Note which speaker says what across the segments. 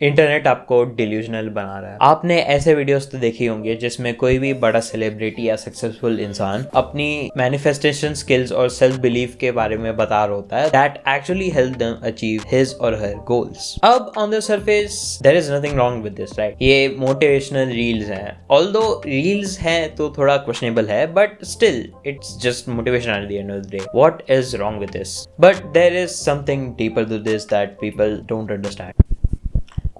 Speaker 1: Internet आपको delusional बना रहा है। आपने ऐसे वीडियोस तो देखे होंगे जिसमें कोई भी बड़ा सेलिब्रिटी या सक्सेसफुल इंसान अपनी मैनिफेस्टेशन स्किल्स और सेल्फ बिलीफ के बारे में बता रहा होता है that actually help them achieve his और हर गोल्स। अब on the surface there is nothing wrong with this, right? ये मोटिवेशनल रील्स हैं, ऑल्दो रील्स हैं तो थोड़ा क्वेश्चनेबल है, but still it's just motivation at the end of the day. What is wrong with this? But there is something deeper to this that people don't understand.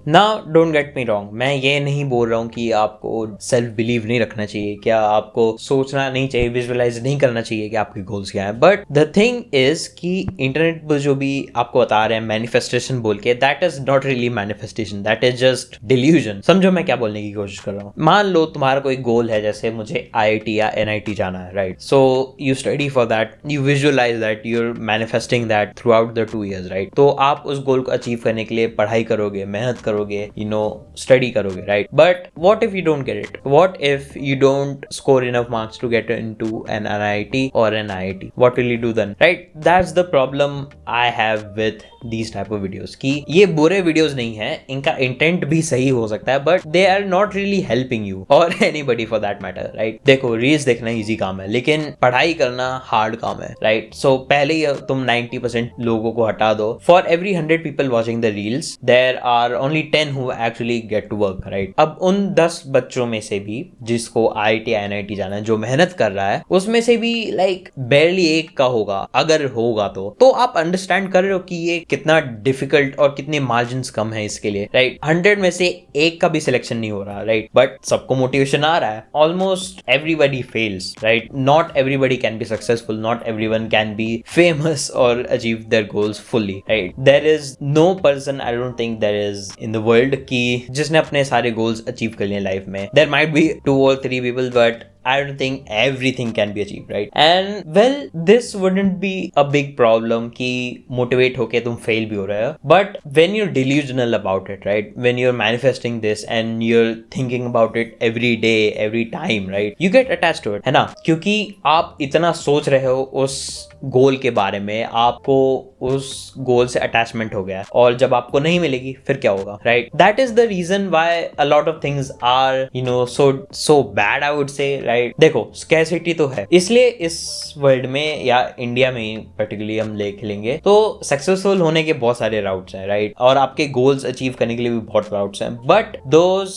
Speaker 1: Now don't get me wrong, मैं ये नहीं बोल रहा हूँ कि आपको self believe नहीं रखना चाहिए, क्या आपको सोचना नहीं चाहिए, विजुअलाइज नहीं करना चाहिए कि आपके गोल्स क्या है। बट द थिंग इज कि इंटरनेट पर जो भी आपको बता रहे हैं मैनिफेस्टेशन बोल के, that is not really manifestation, that is just delusion. समझो मैं क्या बोलने की कोशिश कर रहा हूँ। मान लो तुम्हारा कोई गोल है, जैसे मुझे IIT या NIT जाना है, right? So you study for that, you visualize that, you are manifesting that throughout the 2 years, right? तो आप उस गोल को अचीव करने के लिए पढ़ाई करोगे, मेहनत करोगे, स्टडी करोगे, right? But what if you don't get it? What if you don't score enough marks to get into an NIT और an IIT? What will you do then, right? That's the problem I have with these type of videos कि ये बुरे videos नहीं है, इनका intent भी सही हो सकता है, but they are not really helping you और anybody for that matter, right? देखो, रील्स देखना इजी काम है, लेकिन पढ़ाई करना हार्ड काम है, राइट? सो पहले ही तुम 90% लोगों को हटा दो। For every 100 people watching the reels there are only 10 who actually get to work, right? अब उन 10 बच्चों में से भी जिसको IIT या NIT जाना है, जो मेहनत कर रहा है, उसमें से भी लाइक बेरली एक का होगा, अगर होगा तो आप अंडरस्टैंड कर रहे हो कि ये कितना डिफिकल्ट और कितने मार्जिन कम है इसके लिए, राइट? 100 में से एक का भी सिलेक्शन नहीं हो रहा, राइट? बट सबको मोटिवेशन आ रहा है। Almost everybody fails, right? Not everybody can be successful, not everyone can be famous और achieve their goals fully, right? There is no person, I don't think there is in the world की जिसने अपने सारे goals achieve कर लिए life में। There might be 2 or 3 people, but I don't think everything can be achieved, right? And well, this wouldn't be a big problem कि motivate होके तुम fail भी हो रहे हो, but when you're delusional about it, right? When you're manifesting this and you're thinking about it every day, every time, right? You get attached to it, है ना? क्योंकि आप इतना सोच रहे हो उस गोल के बारे में, आपको उस गोल से अटैचमेंट हो गया, और जब आपको नहीं मिलेगी फिर क्या होगा, right? That is the reason why a lot of things are so bad, I would say, right? देखो, स्कैरसिटी तो है, इसलिए इस वर्ल्ड में या इंडिया में पर्टिकुलरली हम लेंगे तो सक्सेसफुल होने के बहुत सारे राउट्स हैं, राइट? और आपके गोल्स अचीव करने के लिए भी बहुत राउट्स हैं, but those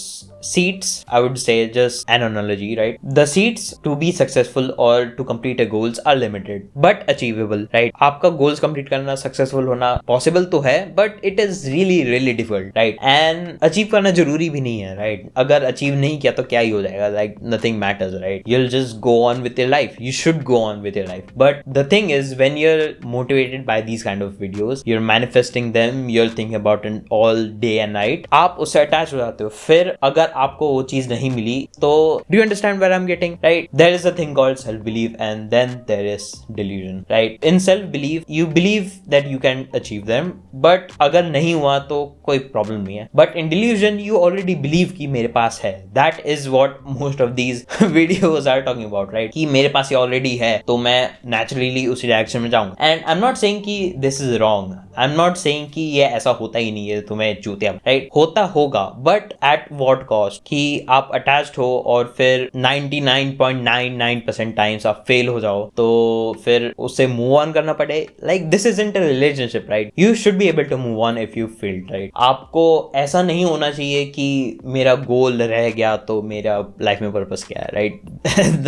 Speaker 1: seats, I would say, just an analogy, right? The seats to be successful or to complete a goals are limited but achievable, right? आपका goals complete करना, successful होना possible तो है, but it is really difficult, right? And achieve करना जरूरी भी नहीं है, right? अगर achieve नहीं किया तो क्या ही हो जाएगा, like nothing matters, right? You'll just go on with your life. You should go on with your life. But the thing is, when you're motivated by these kind of videos, you're manifesting them, you're thinking about it all day and night, आप उससे attach हो जाते हो। फिर अगर आपको वो चीज नहीं मिली तो do you understand where I am getting, right? There is a thing called self believe and then there is delusion, right? In self believe you believe that you can achieve them, but अगर नहीं हुआ तो कोई problem नहीं है। But in delusion you already believe कि मेरे पास है। That is what most of these videos are talking about, right? कि मेरे पास ये ऑलरेडी है तो मैं नेचुरली उसी डायरेक्शन में जाऊंगा। And I am not saying कि this is wrong, I am not saying कि ये ऐसा होता ही नहीं है, तुम्हें चूतिया, राइट? होता होगा, बट एट व्हाट कॉस्ट? कि आप अटैच्ड हो और फिर 99.99% टाइम्स आप फेल हो जाओ, तो फिर उससे मूव ऑन करना पड़े। Like this isn't a relationship, right? You should be able to move on if you failed, right? आपको ऐसा नहीं होना चाहिए कि मेरा गोल रह गया तो मेरा लाइफ में पर्पस क्या है, right?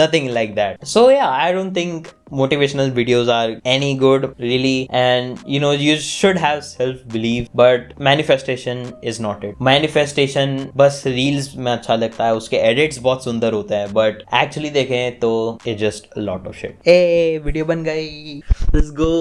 Speaker 1: Nothing like that. So yeah, I don't think motivational videos are any good really, and you should have self belief, but manifestation is not it. Manifestation बस reels में अच्छा लगता है, उसके edits बहुत सुंदर होते हैं, but actually देखें तो it's just a lot of shit. Video बन गई, let's go.